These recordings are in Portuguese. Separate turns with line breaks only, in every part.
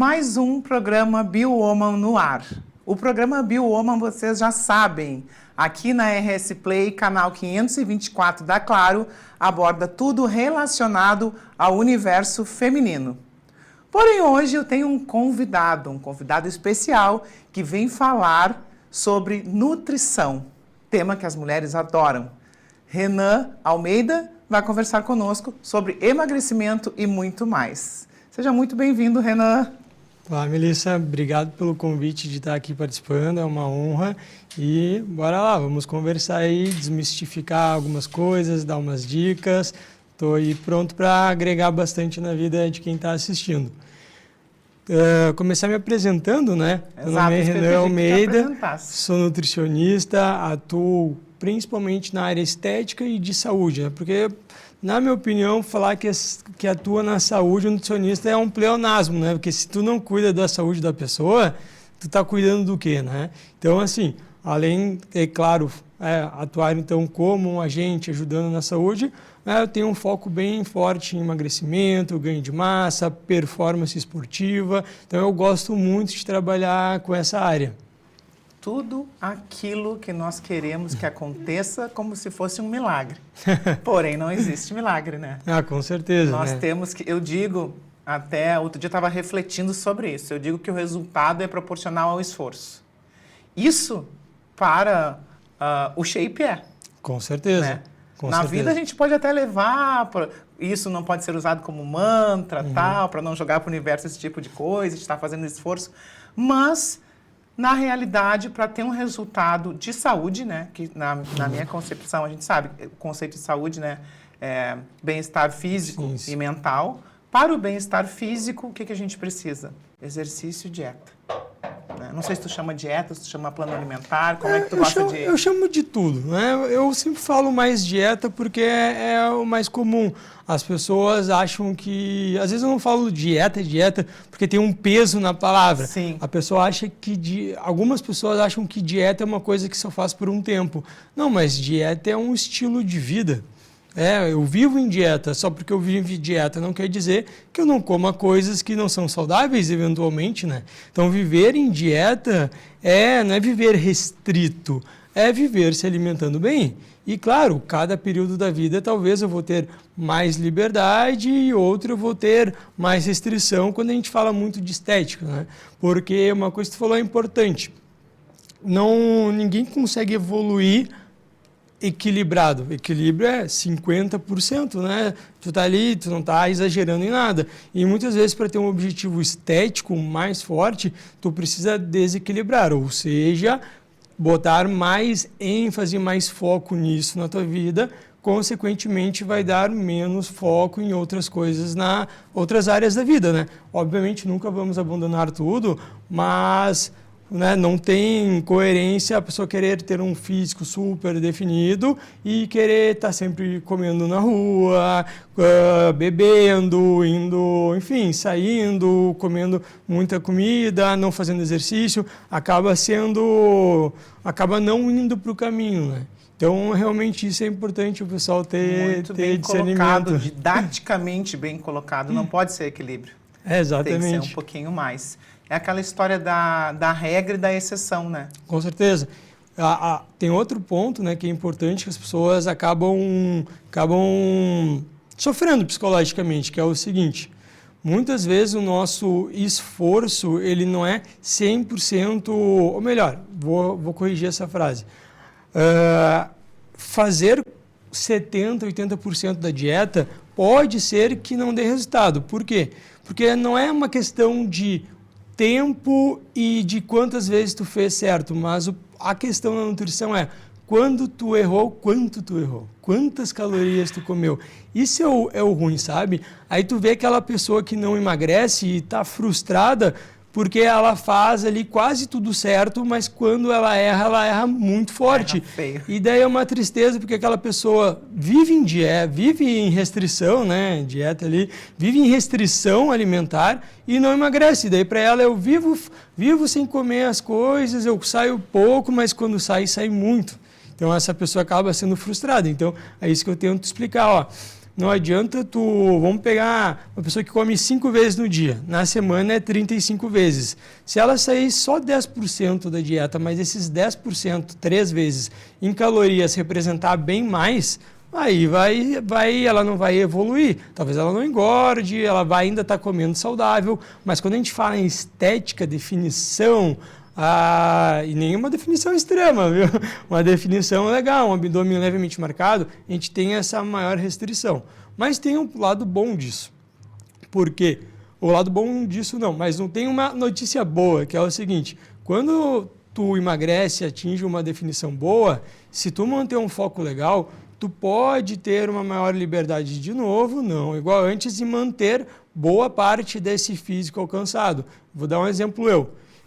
Mais um programa BioWoman no ar. O programa BioWoman, vocês já sabem, aqui na RS Play, canal 524 da Claro, aborda tudo relacionado ao universo feminino. Porém, hoje eu tenho um convidado especial, que vem falar sobre nutrição, tema que as mulheres adoram. Renan Almeida vai conversar conosco sobre emagrecimento e muito mais. Seja muito bem-vindo, Renan.
Olá, Melissa. Obrigado pelo convite de estar aqui participando, é uma honra. E bora lá, vamos conversar aí, desmistificar algumas coisas, dar umas dicas. Estou aí pronto para agregar bastante na vida de quem está assistindo. Começar me apresentando, né? Meu nome é Renan Almeida, sou nutricionista, atuo principalmente na área estética e de saúde, né? Porque, na minha opinião, falar que atua na saúde, o nutricionista é um pleonasmo, né? Porque se tu não cuida da saúde da pessoa, tu tá cuidando do quê, né? Então, assim, além, é claro, atuar então como um agente ajudando na saúde, eu tenho um foco bem forte em emagrecimento, ganho de massa, performance esportiva. Então, eu gosto muito de trabalhar com essa área.
Tudo aquilo que nós queremos que aconteça como se fosse um milagre. Porém, não existe milagre, né?
Com certeza.
Nós temos que, eu digo, até outro dia eu estava refletindo sobre isso, eu digo que o resultado é proporcional ao esforço. Isso para o shape é.
Com certeza.
Né? Na vida a gente pode até levar, isso não pode ser usado como mantra, tal, para não jogar para o universo esse tipo de coisa, de estar fazendo esforço, mas na realidade, para ter um resultado de saúde, né, que na minha concepção, a gente sabe, o conceito de saúde, né, é bem-estar físico e mental. Para o bem-estar físico, o que a gente precisa? Exercício e dieta. Não sei se tu chama dieta, se tu chama plano alimentar, como é que tu gosta de...
Eu chamo de tudo, né? Eu sempre falo mais dieta porque é o mais comum. As pessoas acham que... Às vezes eu não falo dieta, porque tem um peso na palavra.
Sim.
A pessoa acha que... Algumas pessoas acham que dieta é uma coisa que só faz por um tempo. Não, mas dieta é um estilo de vida. Eu vivo em dieta, só porque eu vivo em dieta não quer dizer que eu não coma coisas que não são saudáveis eventualmente, né? Então, viver em dieta não é viver restrito, é viver se alimentando bem. E, claro, cada período da vida talvez eu vou ter mais liberdade e outro eu vou ter mais restrição quando a gente fala muito de estética, né? Porque uma coisa que tu falou é importante, ninguém consegue evoluir equilibrado. Equilíbrio é 50%, né? Tu tá ali, tu não tá exagerando em nada. E muitas vezes, para ter um objetivo estético mais forte, tu precisa desequilibrar, ou seja, botar mais ênfase, mais foco nisso na tua vida, consequentemente vai dar menos foco em outras coisas, outras áreas da vida, né? Obviamente, nunca vamos abandonar tudo, mas... não tem coerência a pessoa querer ter um físico super definido e querer estar sempre comendo na rua, bebendo, indo, enfim, saindo, comendo muita comida, não fazendo exercício, acaba não indo para o caminho, né? Então, realmente, isso é importante o pessoal ter
muito bem colocado, didaticamente bem colocado, não pode ser equilíbrio.
Exatamente.
Tem que ser um pouquinho mais. É aquela história da regra e da exceção, né?
Com certeza. Tem outro ponto, né, que é importante, que as pessoas acabam sofrendo psicologicamente, que é o seguinte: muitas vezes o nosso esforço ele não é 100%, ou melhor, vou corrigir essa frase. Fazer 70%, 80% da dieta pode ser que não dê resultado. Por quê? Porque não é uma questão de tempo e de quantas vezes tu fez certo, mas a questão da nutrição é quando tu errou, quanto tu errou, quantas calorias tu comeu. Isso é o ruim, sabe? Aí tu vê aquela pessoa que não emagrece e está frustrada porque ela faz ali quase tudo certo, mas quando ela erra muito forte.
Erra feio.
E daí é uma tristeza, porque aquela pessoa vive em dieta, vive em restrição, né? Dieta ali, vive em restrição alimentar e não emagrece. E daí para ela eu vivo sem comer as coisas, eu saio pouco, mas quando sai muito. Então essa pessoa acaba sendo frustrada. Então é isso que eu tento explicar, ó. Não adianta vamos pegar uma pessoa que come 5 vezes no dia, na semana é 35 vezes. Se ela sair só 10% da dieta, mas esses 10%, 3 vezes, em calorias representar bem mais, aí ela não vai evoluir. Talvez ela não engorde, ela vai ainda estar comendo saudável, mas quando a gente fala em estética, definição, e nenhuma definição extrema, viu? Uma definição legal, um abdômen levemente marcado, a gente tem essa maior restrição. Mas tem um lado bom disso. Por quê? O lado bom disso não, mas não tem uma notícia boa, que é o seguinte, quando tu emagrece e atinge uma definição boa, se tu manter um foco legal, tu pode ter uma maior liberdade de novo, não igual antes, e manter boa parte desse físico alcançado. Vou dar um exemplo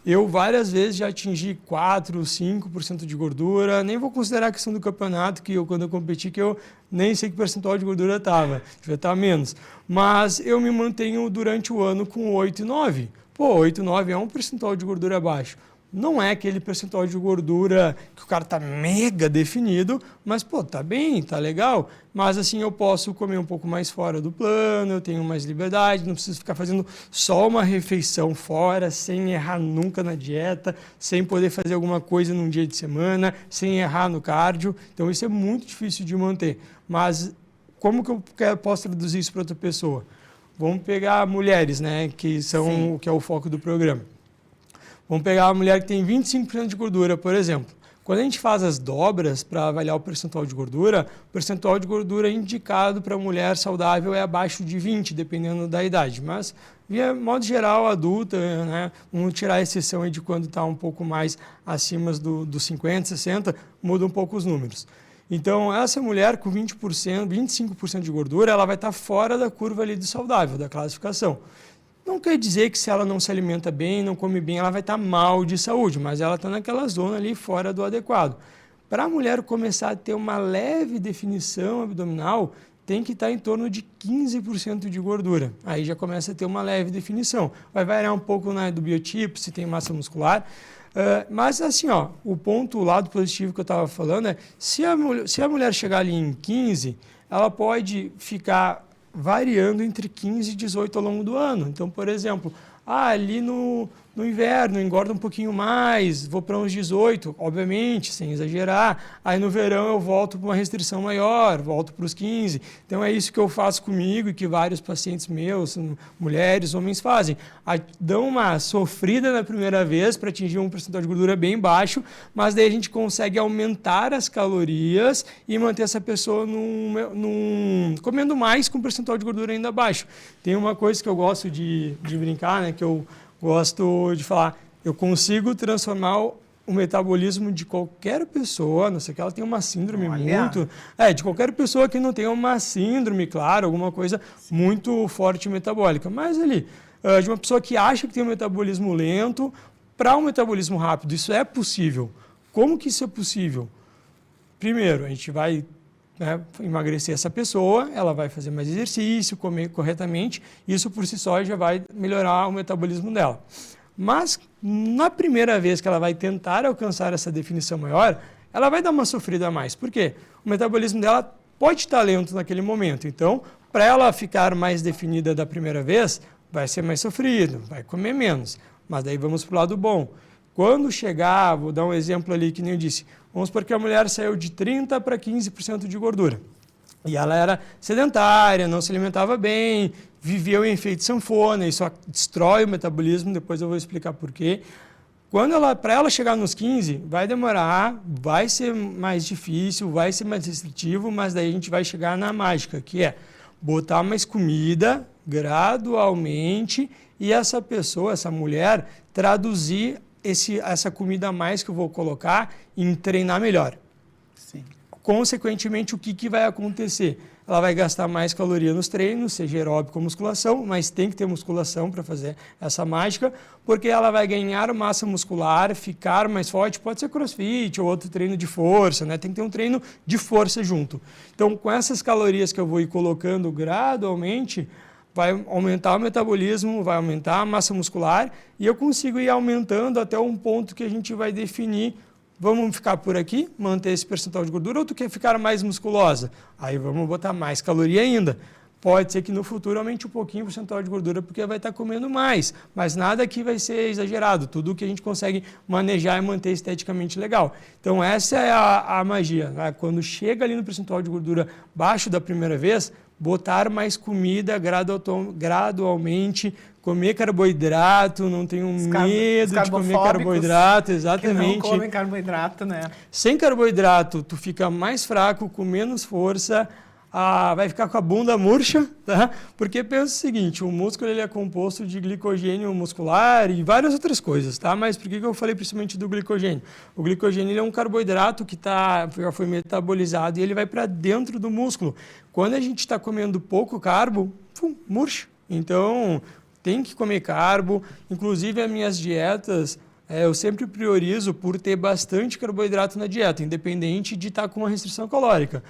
eu várias vezes já atingi 4%, 5% de gordura, nem vou considerar a questão do campeonato, quando eu competi, que eu nem sei que percentual de gordura estava, devia estar menos. Mas eu me mantenho durante o ano com 8,9. 8,9 é um percentual de gordura baixo. Não é aquele percentual de gordura que o cara está mega definido, mas, tá bem, tá legal. Mas, assim, eu posso comer um pouco mais fora do plano, eu tenho mais liberdade, não preciso ficar fazendo só uma refeição fora, sem errar nunca na dieta, sem poder fazer alguma coisa num dia de semana, sem errar no cardio. Então, isso é muito difícil de manter. Mas, como que eu posso traduzir isso para outra pessoa? Vamos pegar mulheres, né, que é o foco do programa. Vamos pegar uma mulher que tem 25% de gordura, por exemplo. Quando a gente faz as dobras para avaliar o percentual de gordura indicado para mulher saudável é abaixo de 20, dependendo da idade. Mas, de modo geral, adulta, né, vamos tirar a exceção aí de quando está um pouco mais acima dos 50, 60, muda um pouco os números. Então, essa mulher com 20%, 25% de gordura, ela vai estar fora da curva ali do saudável, da classificação. Não quer dizer que se ela não se alimenta bem, não come bem, ela vai estar mal de saúde, mas ela está naquela zona ali fora do adequado. Para a mulher começar a ter uma leve definição abdominal, tem que estar em torno de 15% de gordura. Aí já começa a ter uma leve definição. Vai variar um pouco, né, do biotipo, se tem massa muscular. Mas assim, o lado positivo que eu estava falando é, se a mulher chegar ali em 15, ela pode ficar variando entre 15 e 18 ao longo do ano. Então, por exemplo, ali no inverno engorda um pouquinho mais, vou para uns 18, obviamente, sem exagerar. Aí no verão eu volto para uma restrição maior, volto para os 15. Então é isso que eu faço comigo e que vários pacientes meus, mulheres, homens fazem. Dão uma sofrida na primeira vez para atingir um percentual de gordura bem baixo, mas daí a gente consegue aumentar as calorias e manter essa pessoa comendo mais com um percentual de gordura ainda baixo. Tem uma coisa que eu gosto de brincar, né, que eu gosto de falar, eu consigo transformar o metabolismo de qualquer pessoa, não sei que ela tenha uma síndrome de qualquer pessoa que não tenha uma síndrome, claro, alguma coisa muito forte metabólica, mas ali, de uma pessoa que acha que tem um metabolismo lento para um metabolismo rápido, isso é possível. Como que isso é possível? Primeiro, a gente vai emagrecer essa pessoa, ela vai fazer mais exercício, comer corretamente, isso por si só já vai melhorar o metabolismo dela. Mas, na primeira vez que ela vai tentar alcançar essa definição maior, ela vai dar uma sofrida a mais. Por quê? O metabolismo dela pode estar lento naquele momento. Então, para ela ficar mais definida da primeira vez, vai ser mais sofrido, vai comer menos. Mas daí vamos para o lado bom. Quando chegar, vou dar um exemplo ali que nem eu disse, vamos supor que a mulher saiu de 30% para 15% de gordura. E ela era sedentária, não se alimentava bem, viveu em efeito sanfona, isso destrói o metabolismo, depois eu vou explicar por quê. Para ela chegar nos 15, vai demorar, vai ser mais difícil, vai ser mais restritivo, mas daí a gente vai chegar na mágica, que é botar mais comida gradualmente e essa pessoa, essa mulher, traduzir essa comida a mais que eu vou colocar em treinar melhor.
Sim.
Consequentemente, o que vai acontecer? Ela vai gastar mais caloria nos treinos, seja aeróbico ou musculação, mas tem que ter musculação para fazer essa mágica, porque ela vai ganhar massa muscular, ficar mais forte, pode ser crossfit ou outro treino de força, né? Tem que ter um treino de força junto. Então, com essas calorias que eu vou ir colocando gradualmente, vai aumentar o metabolismo, vai aumentar a massa muscular e eu consigo ir aumentando até um ponto que a gente vai definir Vamos ficar por aqui, manter esse percentual de gordura, ou tu quer ficar mais musculosa? Aí vamos botar mais caloria ainda. Pode ser que no futuro aumente um pouquinho o percentual de gordura, porque vai estar comendo mais, mas nada aqui vai ser exagerado. Tudo que a gente consegue manejar e manter esteticamente legal. Então essa é a magia, né? Quando chega ali no percentual de gordura baixo da primeira vez, botar mais comida gradualmente, comer carboidrato, não tenho medo de comer carboidrato, exatamente.
Que não comem carboidrato, né?
Sem carboidrato, tu fica mais fraco, com menos força, vai ficar com a bunda murcha, tá? Porque pensa o seguinte, o músculo ele é composto de glicogênio muscular e várias outras coisas, tá? Mas por que eu falei principalmente do glicogênio? O glicogênio ele é um carboidrato que já foi metabolizado e ele vai para dentro do músculo. Quando a gente está comendo pouco carbo, murcha. Então, tem que comer carbo. Inclusive, as minhas dietas, eu sempre priorizo por ter bastante carboidrato na dieta, independente de estar com uma restrição calórica.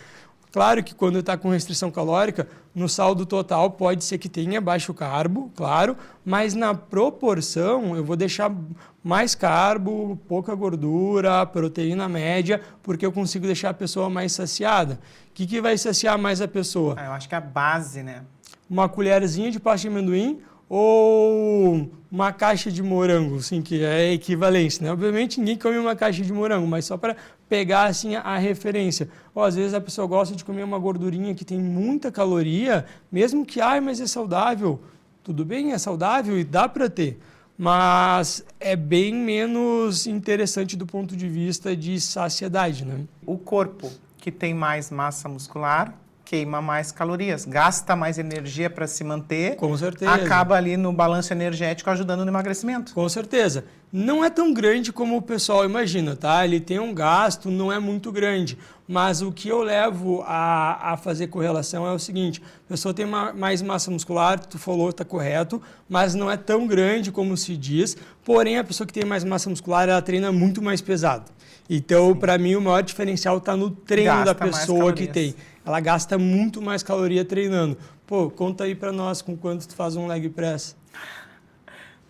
Claro que quando está com restrição calórica, no saldo total pode ser que tenha baixo carbo, claro, mas na proporção eu vou deixar mais carbo, pouca gordura, proteína média, porque eu consigo deixar a pessoa mais saciada. O que vai saciar mais a pessoa?
Eu acho que é a base, né?
Uma colherzinha de pasta de amendoim ou uma caixa de morango, assim, que é equivalente, né? Obviamente ninguém come uma caixa de morango, mas só para pegar assim a referência. Às vezes a pessoa gosta de comer uma gordurinha que tem muita caloria, mesmo que, mas é saudável. Tudo bem, é saudável e dá para ter, mas é bem menos interessante do ponto de vista de saciedade, né?
O corpo que tem mais massa muscular queima mais calorias, gasta mais energia para se manter.
Com certeza.
Acaba ali no balanço energético ajudando no emagrecimento.
Com certeza. Não é tão grande como o pessoal imagina, tá? Ele tem um gasto, não é muito grande. Mas o que eu levo a fazer correlação é o seguinte, a pessoa tem mais massa muscular, tu falou, está correto, mas não é tão grande como se diz. Porém, a pessoa que tem mais massa muscular, ela treina muito mais pesado. Então, para mim, o maior diferencial está no treino da pessoa que tem. Ela gasta muito mais caloria treinando. Pô, conta aí para nós com quanto tu faz um leg press.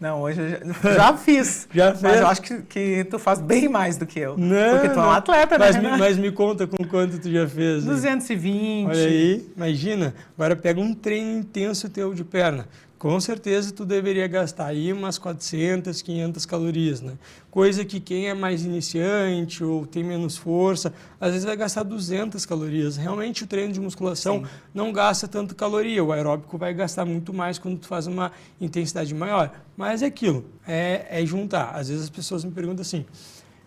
Não, hoje eu já fiz.
Já fez?
Mas eu acho que tu faz bem mais do que eu.
Não,
porque tu é um atleta, né?
Mas me conta com quanto tu já fez.
220.
Olha aí, imagina. Agora pega um treino intenso teu de perna. Com certeza tu deveria gastar aí umas 400, 500 calorias, né? Coisa que quem é mais iniciante ou tem menos força, às vezes vai gastar 200 calorias. Realmente o treino de musculação não gasta tanto caloria. O aeróbico vai gastar muito mais quando tu faz uma intensidade maior. Mas é aquilo, é juntar. Às vezes as pessoas me perguntam assim,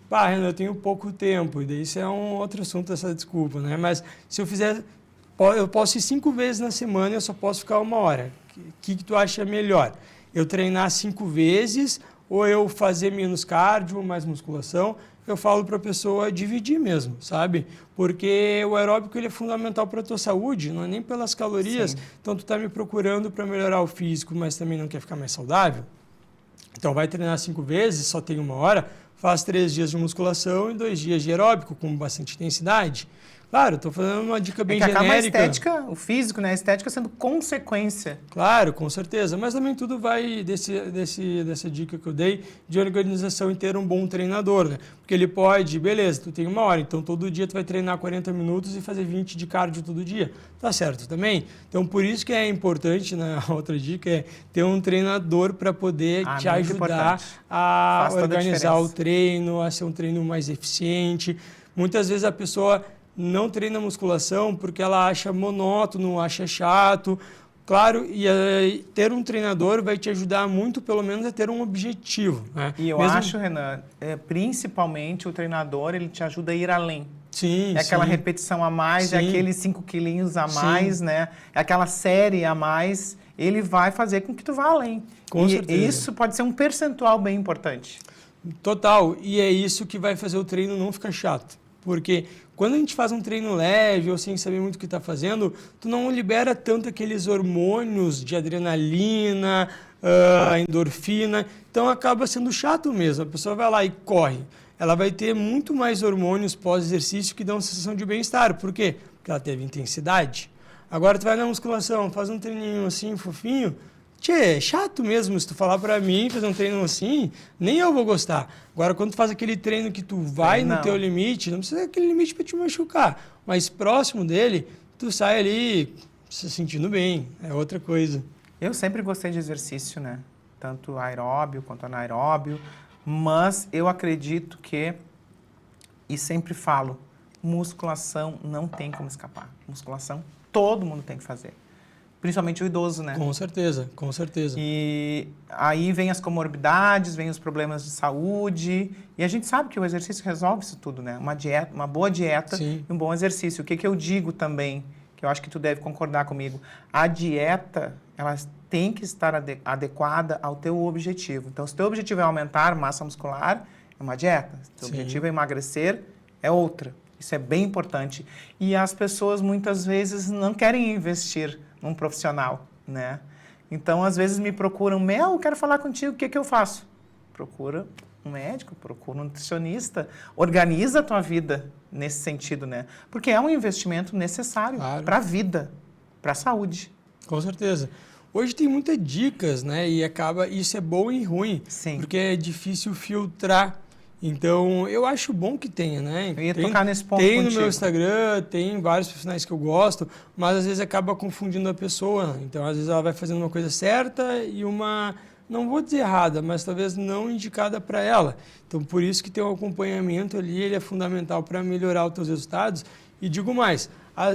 Renan, eu tenho pouco tempo, e daí isso é um outro assunto, essa desculpa, né? Mas se eu fizer, eu posso ir 5 vezes na semana e eu só posso ficar 1 hora. O que tu acha melhor? Eu treinar 5 vezes ou eu fazer menos cardio, mais musculação? Eu falo para a pessoa dividir mesmo, sabe? Porque o aeróbico ele é fundamental para a tua saúde, não é nem pelas calorias. Sim. Então, tu está me procurando para melhorar o físico, mas também não quer ficar mais saudável? Então, vai treinar 5 vezes, só tem 1 hora, faz 3 dias de musculação e 2 dias de aeróbico com bastante intensidade. Claro, estou fazendo uma dica bem genérica.
A estética, o físico, né? A estética sendo consequência.
Claro, com certeza. Mas também tudo vai dessa dica que eu dei de organização e ter um bom treinador, né? Porque ele pode, beleza, tu tem 1 hora, então todo dia tu vai treinar 40 minutos e fazer 20 de cardio todo dia. Tá certo também? Então, por isso que é importante, né? A outra dica é ter um treinador para poder te ajudar a organizar o treino, a ser um treino mais eficiente. Muitas vezes a pessoa não treina musculação porque ela acha monótono, acha chato. Claro, e ter um treinador vai te ajudar muito, pelo menos, a ter um objetivo, né?
E eu acho, Renan, principalmente o treinador, ele te ajuda a ir além.
Sim,
é aquela repetição a mais, é aqueles 5 quilinhos a mais, né? É aquela série a mais. Ele vai fazer com que tu vá além.
Com certeza.
E isso pode ser um percentual bem importante.
Total. E é isso que vai fazer o treino não ficar chato. Porque quando a gente faz um treino leve ou sem saber muito o que está fazendo, tu não libera tanto aqueles hormônios de adrenalina, endorfina, então acaba sendo chato mesmo. A pessoa vai lá e corre. Ela vai ter muito mais hormônios pós-exercício que dão uma sensação de bem-estar. Por quê? Porque ela teve intensidade. Agora tu vai na musculação, faz um treininho assim, fofinho, Tchê, é chato mesmo, se tu falar pra mim, fazer um treino assim, nem eu vou gostar. Agora, quando tu faz aquele treino que tu vai no teu limite, não precisa aquele limite pra te machucar, mas próximo dele, tu sai ali se sentindo bem, é outra coisa.
Eu sempre gostei de exercício, né? Tanto aeróbio quanto anaeróbio, mas eu acredito que, e sempre falo, musculação não tem como escapar. Musculação todo mundo tem que fazer. Principalmente o idoso, né?
Com certeza, com certeza.
E aí vem as comorbidades, vem os problemas de saúde. E a gente sabe que o exercício resolve isso tudo, né? Uma dieta, uma boa dieta
Sim.
e um bom exercício. O que eu digo também, que eu acho que tu deve concordar comigo, a dieta, ela tem que estar adequada ao teu objetivo. Então, se o teu objetivo é aumentar massa muscular, é uma dieta. Se o teu objetivo é emagrecer, é outra. Isso é bem importante. E as pessoas, muitas vezes, não querem investir num profissional, né? Então, às vezes me procuram, Mel, eu quero falar contigo, o que eu faço? Procura um médico, procura um nutricionista, organiza a tua vida nesse sentido, né? Porque é um investimento necessário para a vida, para a saúde.
Com certeza. Hoje tem muitas dicas, né? E isso é bom e ruim,
Sim.
porque é difícil filtrar. Então, eu acho bom que tenha, né?
Eu ia tocar nesse ponto
Tem
contigo.
no meu Instagram, tem vários profissionais que eu gosto, mas às vezes acaba confundindo a pessoa. Então, às vezes ela vai fazendo uma coisa certa e uma, não vou dizer errada, mas talvez não indicada para ela. Então, por isso que ter um acompanhamento ali, ele é fundamental para melhorar os teus resultados. E digo mais,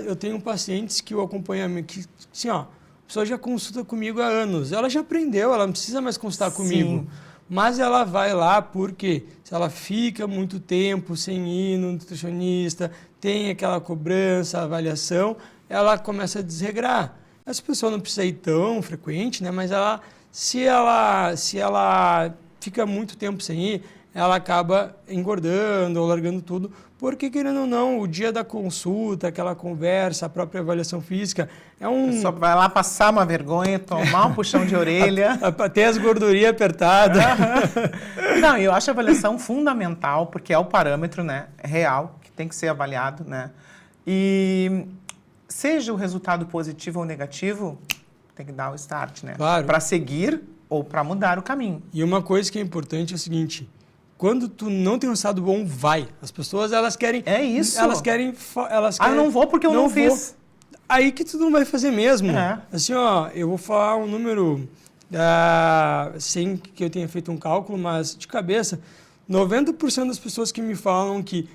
eu tenho pacientes que o acompanhamento, que, assim, ó, a pessoa já consulta comigo há anos, ela já aprendeu, ela não precisa mais consultar comigo. Mas ela vai lá porque se ela fica muito tempo sem ir no nutricionista, tem aquela cobrança, avaliação, ela começa a desregrar. Essa pessoa não precisa ir tão frequente, né? Mas se ela fica muito tempo sem ir, ela acaba engordando ou largando tudo, porque, querendo ou não, o dia da consulta, aquela conversa, a própria avaliação física, é um...
Só vai lá passar uma vergonha, tomar um puxão de orelha.
Ter as gordurinhas apertadas.
Não, eu acho a avaliação fundamental, porque é o parâmetro, né, real, que tem que ser avaliado, né? E seja o resultado positivo ou negativo, tem que dar o start, né?
Claro.
Para seguir ou para mudar o caminho.
E uma coisa que é importante é o seguinte: quando tu não tem um resultado bom, vai. As pessoas, elas querem...
É isso.
Elas querem...
Eu não vou porque eu não fiz.
Aí que tu não vai fazer mesmo.
É.
Assim, ó, eu vou falar um número, sem que eu tenha feito um cálculo, mas de cabeça, 90% das pessoas que me falam que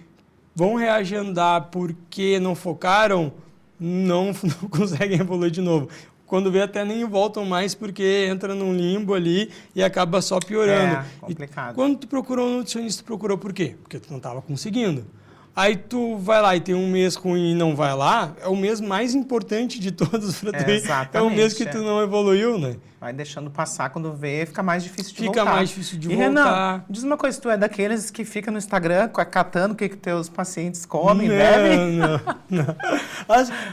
vão reagendar porque não focaram, não conseguem evoluir de novo. Quando vê, até nem voltam mais porque entra num limbo ali e acaba só piorando.
É complicado.
E quando tu procurou um nutricionista, tu procurou por quê? Porque tu não estava conseguindo. Aí tu vai lá e tem um mês ruim e não vai lá, é o mês mais importante de todos para tu ir. É o mês que tu não evoluiu, né?
Vai deixando passar, quando vê, fica mais difícil de voltar.
Fica mais difícil de voltar.
Renan, diz uma coisa, tu é daqueles que fica no Instagram catando o que teus pacientes comem, bebem?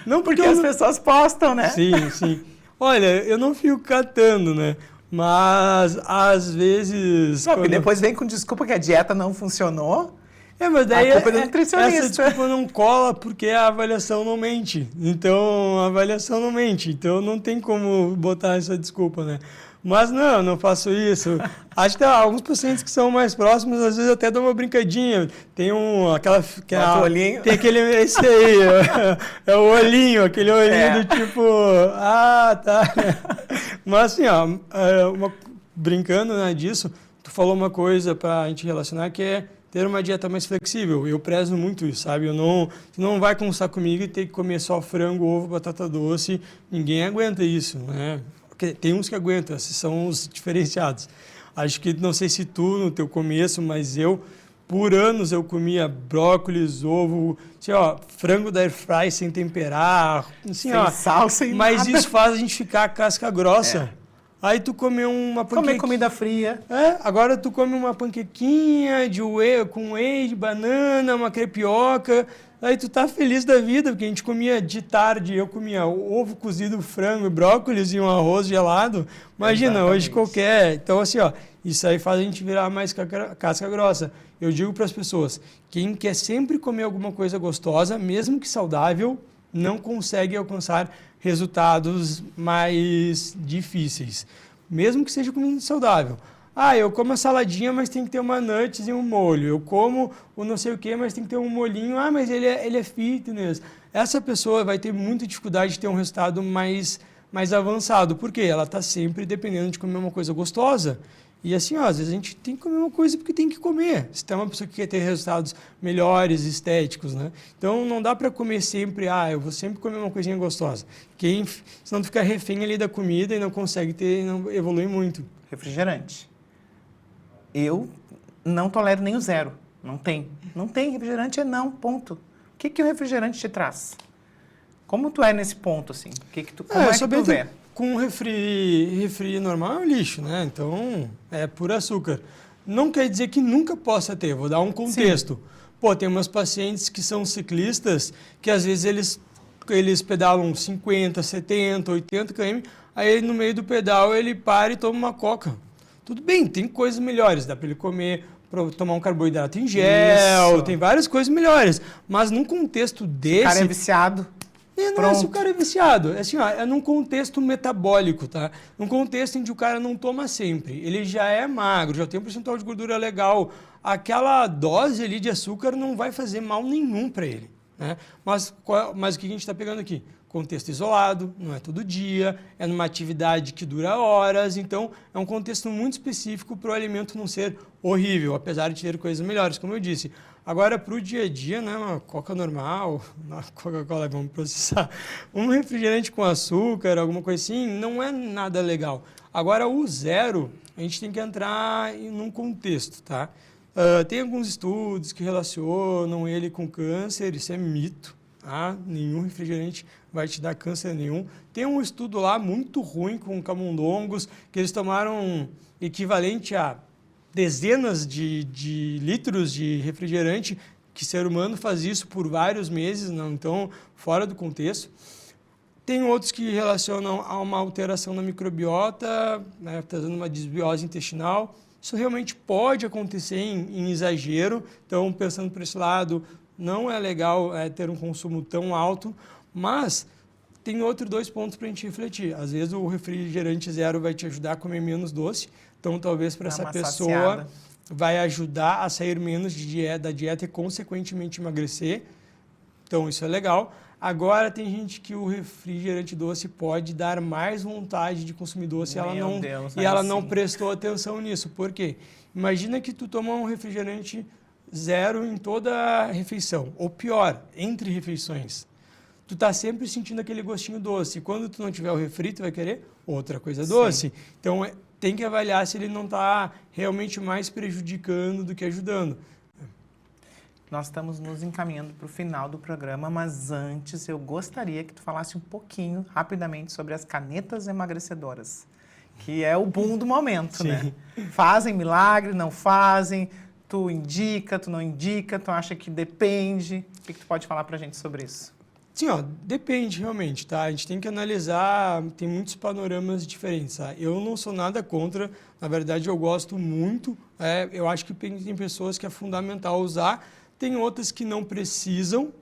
Não,
porque as pessoas postam, né?
Sim, sim. Olha, eu não fico catando, né? Mas, às vezes...
Não, porque depois vem com desculpa que a dieta não funcionou.
Mas daí
a culpa é do nutricionista.
Essa desculpa não cola porque a avaliação não mente. Então, a avaliação não mente. Então, não tem como botar essa desculpa, né? Mas não faço isso. Acho que tem alguns pacientes que são mais próximos, às vezes até dou uma brincadinha. Tem
olhinho.
Tem esse aí, é o olhinho, aquele olhinho do tipo, tá. Mas assim, ó, brincando, né, disso, tu falou uma coisa pra gente relacionar que é ter uma dieta mais flexível. Eu prezo muito isso, sabe? Tu não vai conversar comigo e ter que comer só frango, ovo, batata doce. Ninguém aguenta isso, né? Tem uns que aguentam, esses são os diferenciados. Acho que, não sei se tu, no teu começo, mas por anos, eu comia brócolis, ovo, assim, ó, frango da airfry sem temperar, assim,
sem sal, sem
mas
nada.
isso faz a gente ficar casca grossa. Aí tu come uma panquequinha.
Comer comida fria.
Agora tu come uma panquequinha com whey de banana, uma crepioca. Aí tu tá feliz da vida, porque a gente comia de tarde, eu comia ovo cozido, frango, brócolis e um arroz gelado. Imagina,
Exatamente.
Hoje qualquer... Então, assim, ó, isso aí faz a gente virar mais casca grossa. Eu digo para as pessoas, quem quer sempre comer alguma coisa gostosa, mesmo que saudável, não consegue alcançar resultados mais difíceis, mesmo que seja comida saudável. Ah, eu como a saladinha, mas tem que ter uma nuts e um molho. Eu como o não sei o que, mas tem que ter um molhinho. Ah, mas ele é fitness. Essa pessoa vai ter muita dificuldade de ter um resultado mais avançado. Por quê? Ela está sempre dependendo de comer uma coisa gostosa. E assim, ó, às vezes a gente tem que comer uma coisa porque tem que comer. Se tem uma pessoa que quer ter resultados melhores, estéticos, né? Então não dá para comer sempre, eu vou sempre comer uma coisinha gostosa. Senão tu fica refém ali da comida e não consegue ter, não evolui muito.
Refrigerante. Eu não tolero nem o zero. Não tem. Não tem refrigerante, ponto. O que o refrigerante te traz? Como tu é nesse ponto, assim? Como é que tu vê?
Com refri normal é um lixo, né? Então, é puro açúcar. Não quer dizer que nunca possa ter. Vou dar um contexto. Sim. Pô, tem umas pacientes que são ciclistas que às vezes eles pedalam 50, 70, 80 km, aí no meio do pedal ele para e toma uma coca. Tudo bem, tem coisas melhores, dá para ele comer, tomar um carboidrato em gel, tem várias coisas melhores. Mas num contexto desse... O
cara é viciado.
Não é se o cara é viciado, é num contexto metabólico, tá? Num contexto em que o cara não toma sempre, ele já é magro, já tem um percentual de gordura legal, aquela dose ali de açúcar não vai fazer mal nenhum para ele, né? Mas o que a gente está pegando aqui? Contexto isolado, não é todo dia, é numa atividade que dura horas, então é um contexto muito específico para o alimento não ser horrível, apesar de ter coisas melhores, como eu disse. Agora, para o dia a dia, né, uma coca normal, uma Coca-Cola, vamos processar, um refrigerante com açúcar, alguma coisa assim, não é nada legal. Agora, o zero, a gente tem que entrar num contexto, tá? Tem alguns estudos que relacionam ele com câncer, isso é mito. Nenhum refrigerante vai te dar câncer nenhum. Tem um estudo lá muito ruim com camundongos, que eles tomaram equivalente a dezenas de litros de refrigerante, que ser humano faz isso por vários meses, não, então fora do contexto. Tem outros que relacionam a uma alteração na microbiota, né, trazendo uma desbiose intestinal. Isso realmente pode acontecer em exagero, então pensando por esse lado, não é legal ter um consumo tão alto, mas tem dois pontos para a gente refletir. Às vezes o refrigerante zero vai te ajudar a comer menos doce, então talvez para essa pessoa vai ajudar a sair menos da dieta e consequentemente emagrecer. Então isso é legal. Agora tem gente que o refrigerante doce pode dar mais vontade de consumir doce e ela não prestou atenção nisso. Por quê? Imagina que tu toma um refrigerante zero em toda a refeição, ou pior, entre refeições. Tu tá sempre sentindo aquele gostinho doce. E quando tu não tiver o refri, tu vai querer outra coisa doce. Sim. Então, tem que avaliar se ele não está realmente mais prejudicando do que ajudando.
Nós estamos nos encaminhando para o final do programa, mas antes eu gostaria que tu falasse um pouquinho, rapidamente, sobre as canetas emagrecedoras, que é o boom do momento, Sim. né? Fazem milagre, não fazem... Tu indica, tu não indica, tu acha que depende? O que tu pode falar pra gente sobre isso?
Sim, depende realmente, tá? A gente tem que analisar, tem muitos panoramas diferentes, tá? Eu não sou nada contra, na verdade eu gosto muito, eu acho que tem pessoas que é fundamental usar, tem outras que não precisam,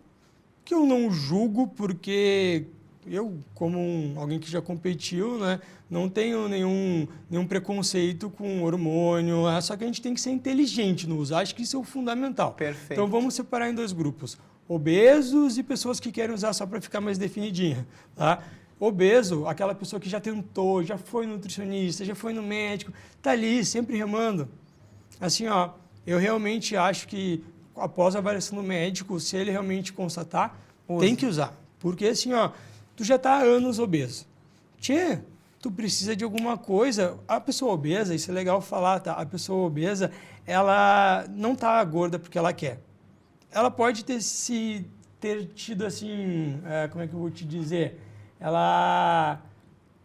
que eu não julgo porque... Eu, como alguém que já competiu, né, não tenho nenhum preconceito com hormônio, só que a gente tem que ser inteligente no uso. Acho que isso é o fundamental.
Perfeito.
Então, vamos separar em dois grupos. Obesos e pessoas que querem usar só para ficar mais definidinha. Tá? Obeso, aquela pessoa que já tentou, já foi nutricionista, já foi no médico, está ali, sempre remando. Assim, eu realmente acho que, após a avaliação do médico, se ele realmente constatar, tem que usar. Porque, assim, tu já está há anos obeso. Tu precisa de alguma coisa. A pessoa obesa, isso é legal falar, tá? A pessoa obesa, ela não está gorda porque ela quer. Ela pode ter tido, assim, como é que eu vou te dizer? Ela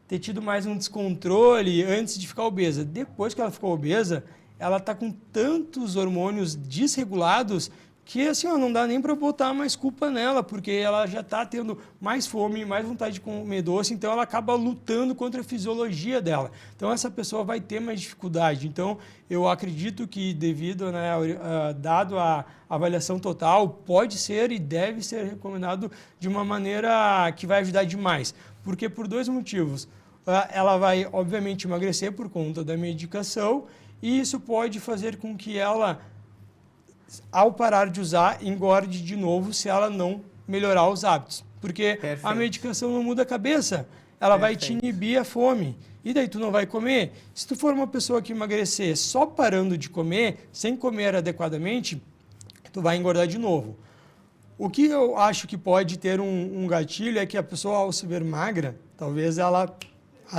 ter tido mais um descontrole antes de ficar obesa. Depois que ela ficou obesa, ela está com tantos hormônios desregulados que assim, ó, não dá nem para botar mais culpa nela, porque ela já está tendo mais fome, mais vontade de comer doce, então ela acaba lutando contra a fisiologia dela. Então essa pessoa vai ter mais dificuldade. Então eu acredito que devido, né, dado a avaliação total, pode ser e deve ser recomendado de uma maneira que vai ajudar demais. Porque por 2 motivos. Ela vai, obviamente, emagrecer por conta da medicação e isso pode fazer com que ela, ao parar de usar, engorde de novo se ela não melhorar os hábitos. Porque a medicação não muda a cabeça, ela vai te inibir a fome. E daí tu não vai comer. Se tu for uma pessoa que emagrecer só parando de comer, sem comer adequadamente, tu vai engordar de novo. O que eu acho que pode ter um gatilho é que a pessoa, ao se ver magra, talvez ela,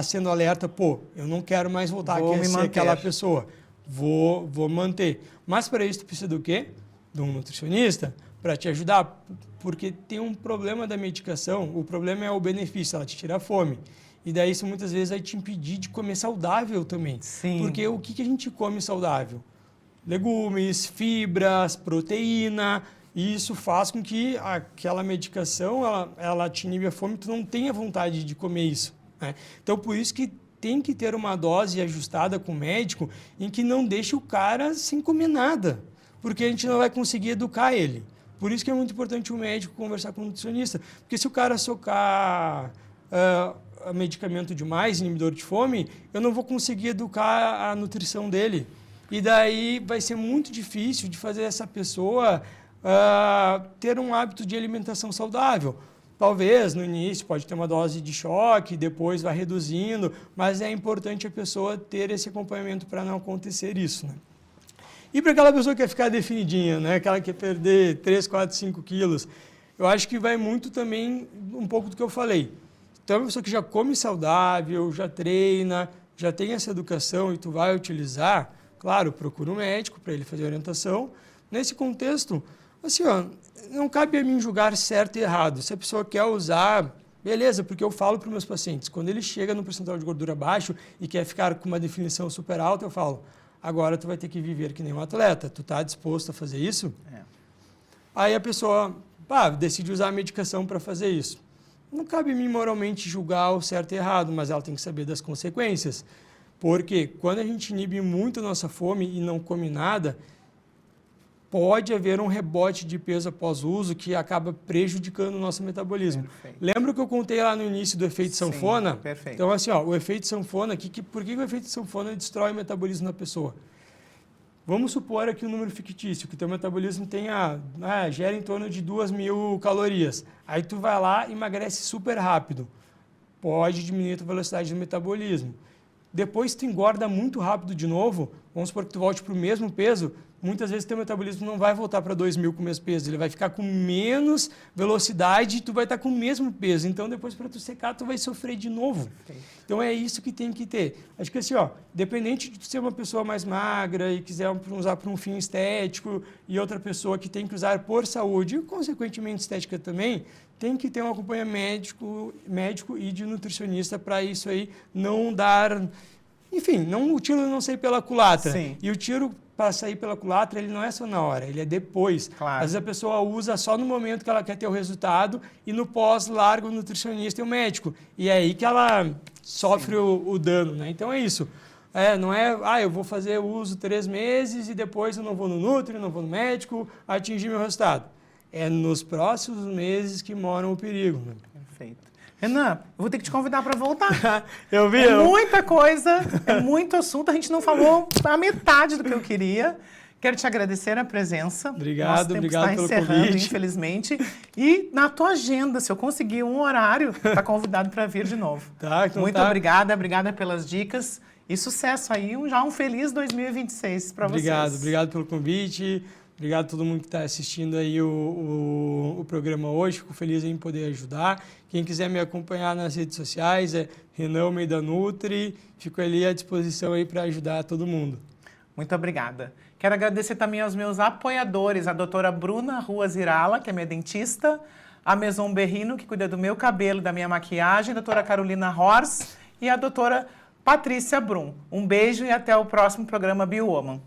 sendo alerta, pô, eu não quero mais voltar a ser aquela pessoa. Vou manter. Mas para isso tu precisa do quê? De um nutricionista para te ajudar, porque tem um problema da medicação, o problema é o benefício, ela te tira a fome. E daí isso muitas vezes vai te impedir de comer saudável também.
Sim.
Porque o que a gente come saudável? Legumes, fibras, proteína, e isso faz com que aquela medicação, ela te inibe a fome, tu não tenha vontade de comer isso, né? Então por isso que tem que ter uma dose ajustada com o médico em que não deixe o cara sem comer nada, porque a gente não vai conseguir educar ele. Por isso que é muito importante o médico conversar com o nutricionista, porque se o cara socar medicamento demais, inibidor de fome, eu não vou conseguir educar a nutrição dele. E daí vai ser muito difícil de fazer essa pessoa ter um hábito de alimentação saudável. Talvez no início pode ter uma dose de choque, depois vai reduzindo, mas é importante a pessoa ter esse acompanhamento para não acontecer isso, né? E para aquela pessoa que quer ficar definidinha, né? Aquela que quer perder 3, 4, 5 quilos, eu acho que vai muito também um pouco do que eu falei. Então, é uma pessoa que já come saudável, já treina, já tem essa educação e tu vai utilizar, claro, procura um médico para ele fazer orientação. Nesse contexto, assim, ó, não cabe a mim julgar certo e errado. Se a pessoa quer usar, beleza, porque eu falo para os meus pacientes, quando ele chega no percentual de gordura baixo e quer ficar com uma definição super alta, eu falo, agora tu vai ter que viver que nem um atleta, tu está disposto a fazer isso? Aí a pessoa decide usar a medicação para fazer isso. Não cabe a mim moralmente julgar o certo e errado, mas ela tem que saber das consequências. Porque quando a gente inibe muito a nossa fome e não come nada, pode haver um rebote de peso após o uso que acaba prejudicando o nosso metabolismo. Perfeito. Lembra que eu contei lá no início do efeito sanfona?
Perfeito.
Então, assim, ó, o efeito sanfona, por que o efeito sanfona destrói o metabolismo da pessoa? Vamos supor aqui um número fictício, que o teu metabolismo gera em torno de 2.000 calorias. Aí tu vai lá e emagrece super rápido. Pode diminuir a tua velocidade do metabolismo. Depois tu engorda muito rápido de novo, vamos supor que tu volte para o mesmo peso, muitas vezes teu metabolismo não vai voltar para 2.000 com o mesmo peso, ele vai ficar com menos velocidade e tu vai estar com o mesmo peso. Então depois para tu secar, tu vai sofrer de novo. Então é isso que tem que ter. Acho que assim, ó, dependente de ser uma pessoa mais magra e quiser usar para um fim estético e outra pessoa que tem que usar por saúde e consequentemente estética também, tem que ter um acompanhamento médico e de nutricionista para isso aí não dar... Enfim, o tiro não sair pela culatra.
Sim.
E o tiro para sair pela culatra, ele não é só na hora, ele é depois.
Claro.
Às vezes a pessoa usa só no momento que ela quer ter o resultado e no pós larga o nutricionista e o médico. E é aí que ela sofre o dano, né? Então é isso. Não é, eu vou fazer o uso 3 meses e depois eu não vou no nutri, não vou no médico, atingir meu resultado. É nos próximos meses que mora o perigo. Né?
Perfeito. Renan, eu vou ter que te convidar para voltar.
Eu vi.
Muita coisa, é muito assunto. A gente não falou a metade do que eu queria. Quero te agradecer a presença.
Obrigado,
obrigado pelo convite. Infelizmente. E na tua agenda, se eu conseguir um horário, tá convidado para vir de novo.
Tá, então
muito obrigada pelas dicas. E sucesso aí, já um feliz 2026 para vocês.
Obrigado pelo convite. Obrigado a todo mundo que está assistindo aí o programa hoje. Fico feliz em poder ajudar. Quem quiser me acompanhar nas redes sociais é Renan Almeida Nutri. Fico ali à disposição aí para ajudar todo mundo.
Muito obrigada. Quero agradecer também aos meus apoiadores, a doutora Bruna Ruas Irala, que é minha dentista, a Maison Berrino, que cuida do meu cabelo, da minha maquiagem, a doutora Carolina Hors e a doutora Patrícia Brum. Um beijo e até o próximo programa BioWoman.